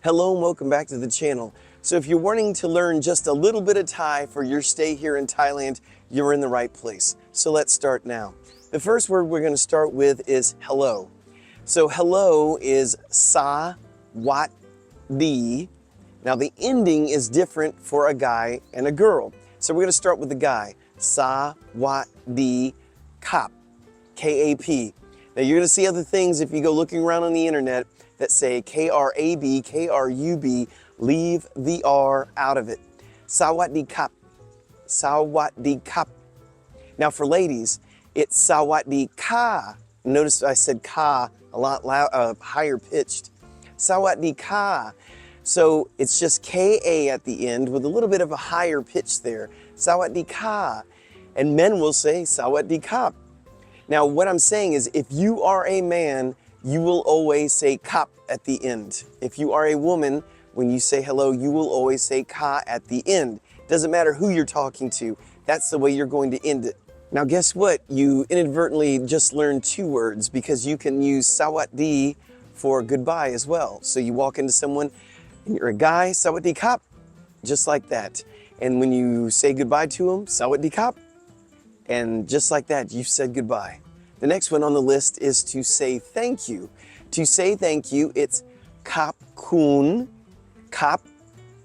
Hello and welcome back to the channel. So if you're wanting to learn just a little bit of Thai for your stay here in Thailand, you're in the right place. So let's start now. The first word we're going to start with is hello. So hello is sa wat di. Now the ending is different for a guy and a girl. So we're going to start with the guy. Sa wat di kap. K-A-P. Now you're going to see other things if you go looking around on the internet that say K-R-A-B, K-R-U-B, leave the R out of it. Sawadee kap, sawadee kap. Now for ladies, it's sawadee ka. Notice I said ka a lot higher pitched. Sawadee ka. So it's just K-A at the end with a little bit of a higher pitch there. Sawadee ka. And men will say sawadee kap. Now what I'm saying is if you are a man, you will always say kap at the end. If you are a woman, when you say hello, you will always say ka at the end. Doesn't matter who you're talking to, that's the way you're going to end it. Now guess what? You inadvertently just learned two words because you can use sawadee for goodbye as well. So you walk into someone and you're a guy, sawadee kap, just like that. And when you say goodbye to them, sawadee kap, and just like that, you've said goodbye. The next one on the list is to say thank you. To say thank you, it's kap kun, kap,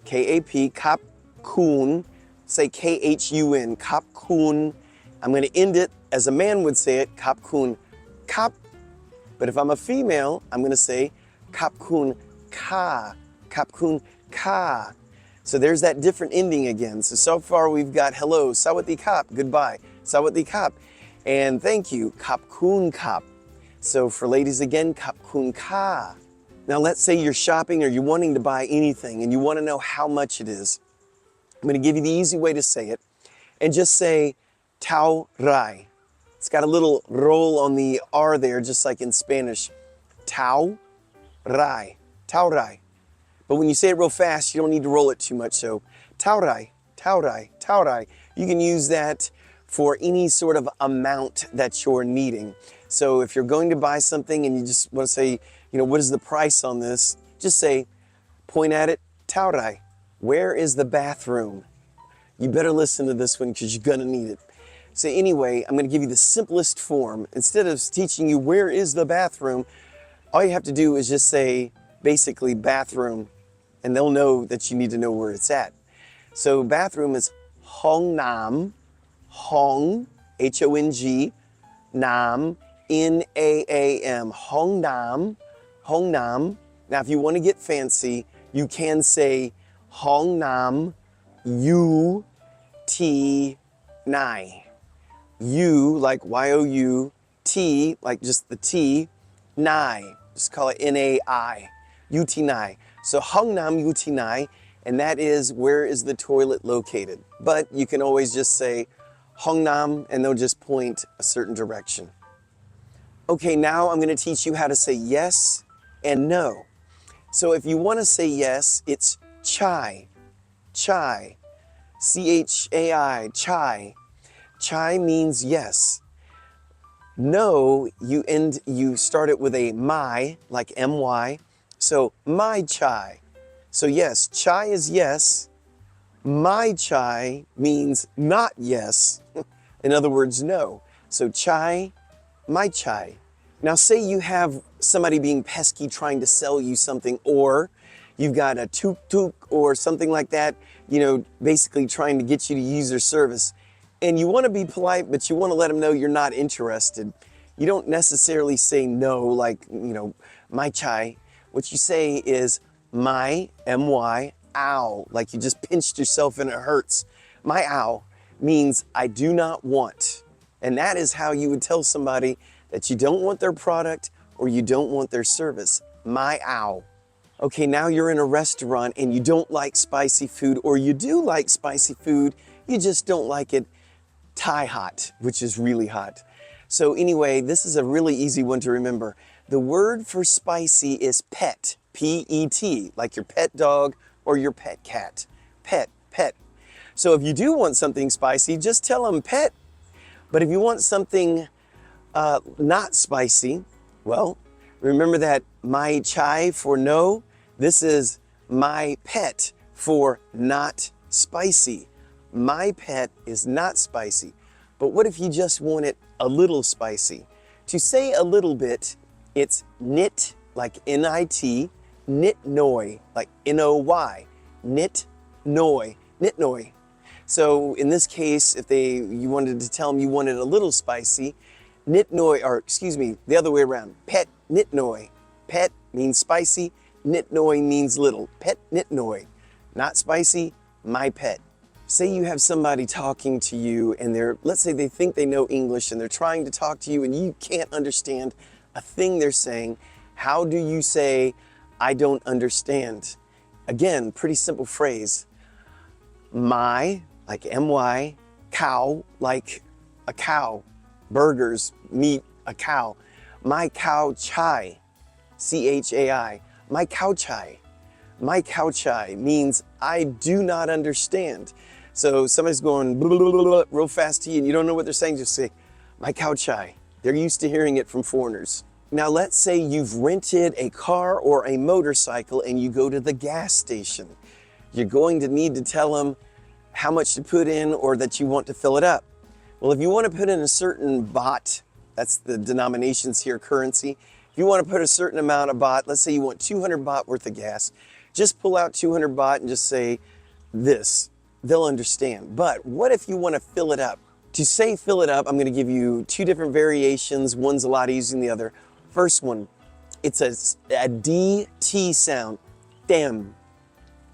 K-A-P, kap kun, say K-H-U-N, kap kun. I'm going to end it as a man would say it, kap kun, kap. But if I'm a female, I'm going to say kap kun ka, kap kun ka. So there's that different ending again. So far we've got hello, sawadee kap, goodbye, sawadee kap. And thank you, kap kun kap. So for ladies again, kap kun ka. Now let's say you're shopping or you're wanting to buy anything and you want to know how much it is. I'm going to give you the easy way to say it. And just say tau rai. It's got a little roll on the R there, just like in Spanish. Tau rai. Tau rai. But when you say it real fast, you don't need to roll it too much. So tau rai, tau rai, tau rai. You can use that for any sort of amount that you're needing. So if you're going to buy something and you just want to say, you know, what is the price on this? Just say, point at it, tau rai. Where is the bathroom? You better listen to this one because you're gonna need it. So anyway, I'm gonna give you the simplest form. Instead of teaching you where is the bathroom, all you have to do is just say, basically bathroom, and they'll know that you need to know where it's at. So bathroom is hong nam, hong, H-O-N-G, nam, N-A-A-M, hong nam, hong nam. Now if you want to get fancy, you can say hong nam, U, T, nai. U like Y-O-U, T like just the T, nai. Just call it N-A-I, U-T nai. So hong nam, U-T nai, and that is where is the toilet located. But you can always just say hong nam and they'll just point a certain direction. Okay, now I'm going to teach you how to say yes and no. So if you want to say yes, it's chai, chai, C-H-A-I, chai. Chai means yes. No, you start it with a my, like M-Y. So my chai. So yes, chai is yes. My chai means not yes. In other words, no. So chai, my chai. Now say you have somebody being pesky trying to sell you something, or you've got a tuk-tuk or something like that, you know, basically trying to get you to use their service. And you want to be polite, but you want to let them know you're not interested. You don't necessarily say no, like, you know, my chai. What you say is my, M-Y, ow, like you just pinched yourself and it hurts. My ow means I do not want. And that is how you would tell somebody that you don't want their product or you don't want their service. My ow. Okay, now you're in a restaurant and you don't like spicy food, or you do like spicy food, you just don't like it Thai hot, which is really hot. So anyway, this is a really easy one to remember. The word for spicy is pet, P-E-T, like your pet dog or your pet cat. Pet, pet. So if you do want something spicy, just tell them pet. But if you want something not spicy, well, remember that my chai for no, this is my pet for not spicy. My pet is not spicy. But what if you just want it a little spicy? To say a little bit, it's nit, like N-I-T, nit noi, like N-O-Y, nit noi, nit noi. So in this case, if you wanted to tell them you wanted a little spicy, nit noi, or excuse me, the other way around, pet nit noi. Pet means spicy, nit noi means little. Pet nit noi, not spicy, my pet. Say you have somebody talking to you and let's say they think they know English and they're trying to talk to you and you can't understand a thing they're saying. How do you say, I don't understand? Again, pretty simple phrase. My, like M-Y, cow, like a cow. Burgers, meat, a cow. My cow chai, C-H-A-I. My cow chai. My cow chai means I do not understand. So somebody's going blah, blah, blah, blah, real fast to you and you don't know what they're saying, just say, my cow chai. They're used to hearing it from foreigners. Now let's say you've rented a car or a motorcycle and you go to the gas station. You're going to need to tell them how much to put in or that you want to fill it up. Well, if you want to put in a certain baht, that's the denominations here, currency. If you want to put a certain amount of baht, let's say you want 200 baht worth of gas, just pull out 200 baht and just say this. They'll understand. But what if you want to fill it up? To say fill it up, I'm going to give you two different variations. One's a lot easier than the other. First one, it's a DT sound, dem,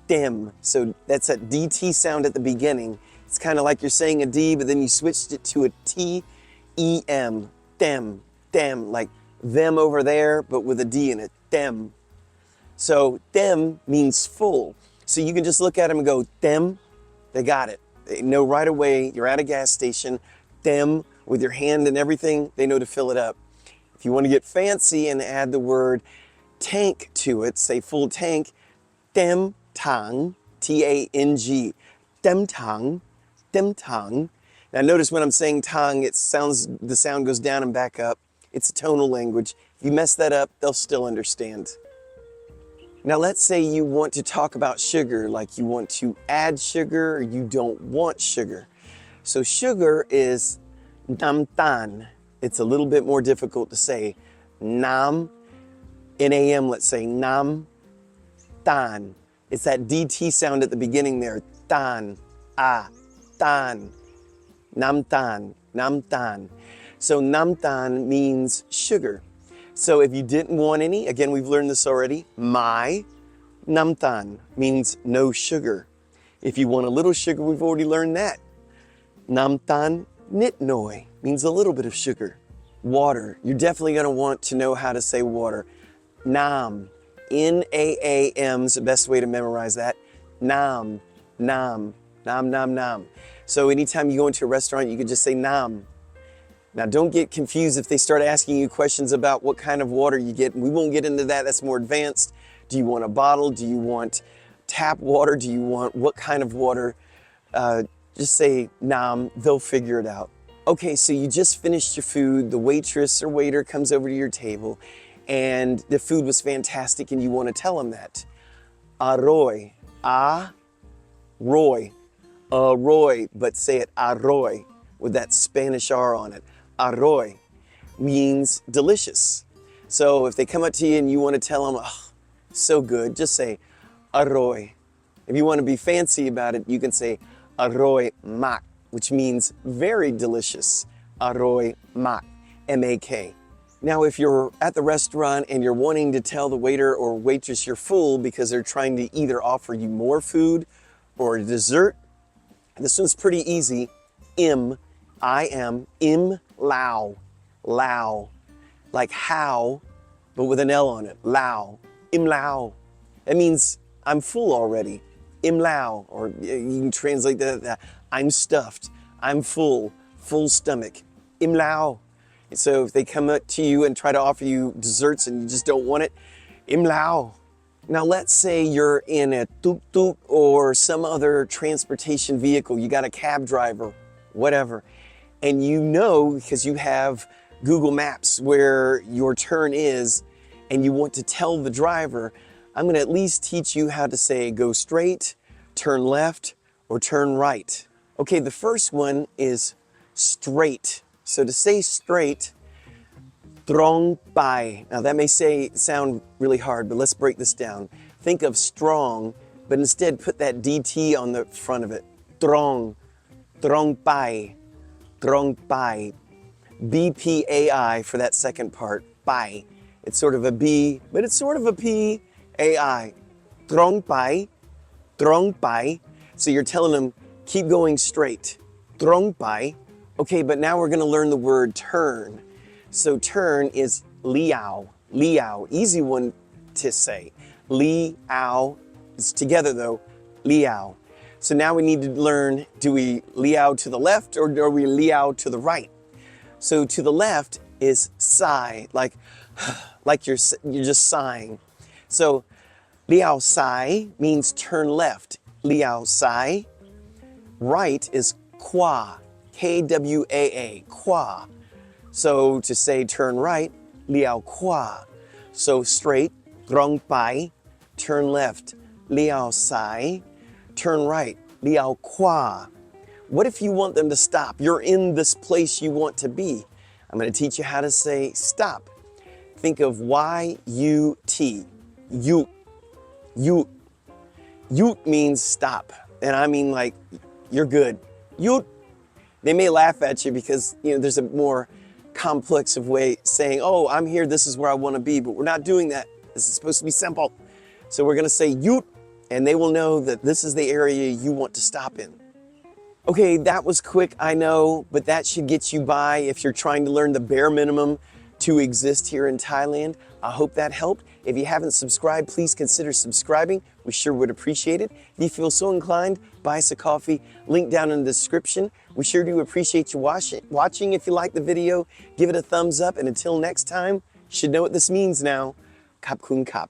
dem. So that's a DT sound at the beginning. It's kind of like you're saying a D, but then you switched it to a T-E-M, dem, dem, like them over there, but with a D in it, dem. So dem means full. So you can just look at them and go, dem, they got it. They know right away you're at a gas station, dem, with your hand and everything, they know to fill it up. If you want to get fancy and add the word tank to it, say full tank, dem tang, T-A-N-G, dem tang, dem tang. Now notice when I'm saying tang, the sound goes down and back up. It's a tonal language. If you mess that up, they'll still understand. Now let's say you want to talk about sugar, like you want to add sugar or you don't want sugar. So sugar is nam tan. It's a little bit more difficult to say. Nam, N-A-M, let's say nam tan. It's that DT sound at the beginning there. Tan, tan, nam tan, nam tan. So nam tan means sugar. So if you didn't want any, again, we've learned this already, my nam tan means no sugar. If you want a little sugar, we've already learned that. Nam tan nit noi means a little bit of sugar. Water, you're definitely going to want to know how to say water. Nam, N-A-A-M is the best way to memorize that. Nam, nam, nam, nam, nam. So anytime you go into a restaurant, you can just say nam. Now don't get confused if they start asking you questions about what kind of water you get. We won't get into that, that's more advanced. Do you want a bottle? Do you want tap water? Do you want what kind of water? Just say nam, they'll figure it out. Okay, so you just finished your food, the waitress or waiter comes over to your table and the food was fantastic and you want to tell them that. Aroy, roy, but say it aroy with that Spanish R on it. Aroy means delicious. So if they come up to you and you want to tell them, oh, so good, just say aroy. If you want to be fancy about it, you can say aroy mak, which means very delicious. Aroy mak, M-A-K. Now, if you're at the restaurant and you're wanting to tell the waiter or waitress you're full because they're trying to either offer you more food or a dessert, this one's pretty easy. I-am, lao, lao, like how, but with an L on it, lao, lao. That means I'm full already, lao, or you can translate that, I'm stuffed, I'm full stomach, lao. So if they come up to you and try to offer you desserts and you just don't want it, lao. Now let's say you're in a tuk-tuk or some other transportation vehicle, you got a cab driver, whatever, and you know because you have Google Maps where your turn is and you want to tell the driver, I'm going to at least teach you how to say go straight, turn left, or turn right. Okay, the first one is straight. So to say straight, Trong pai. Now that may sound really hard, but let's break this down. Think of strong, but instead put that DT on the front of it. Trong pai, Trong pai. BPAI for that second part, pai. It's sort of a B, but it's sort of a P, AI. Trong pai, Trong pai. So you're telling them, keep going straight. Trong pai. Okay, but now we're gonna learn the word turn. So turn is liao, liao, easy one to say. Liao, it's together though, liao. So now we need to learn, do we liao to the left or do we liao to the right? So to the left is sigh, like you're just sighing. So liao sai means turn left. Liao sai. Right is kwa, Kwaa, kwa. So to say turn right, liao kwa. So straight, Trong pai. Turn left, liao sai. Turn right, liao kwa. What if you want them to stop? You're in this place you want to be. I'm going to teach you how to say stop. Think of Y-U-T. Yut. Yut. Yut means stop. And I mean like, you're good. Yut. They may laugh at you because, there's a more complex of way saying, oh, I'm here, this is where I want to be, but we're not doing that. This is supposed to be simple. So we're going to say yut, and they will know that this is the area you want to stop in. Okay, that was quick, I know, but that should get you by if you're trying to learn the bare minimum to exist here in Thailand. I hope that helped. If you haven't subscribed, please consider subscribing. We sure would appreciate it. If you feel so inclined, buy us a coffee. Link down in the description. We sure do appreciate you watching. If you like the video, give it a thumbs up. And until next time, you should know what this means now. Khap kun khap.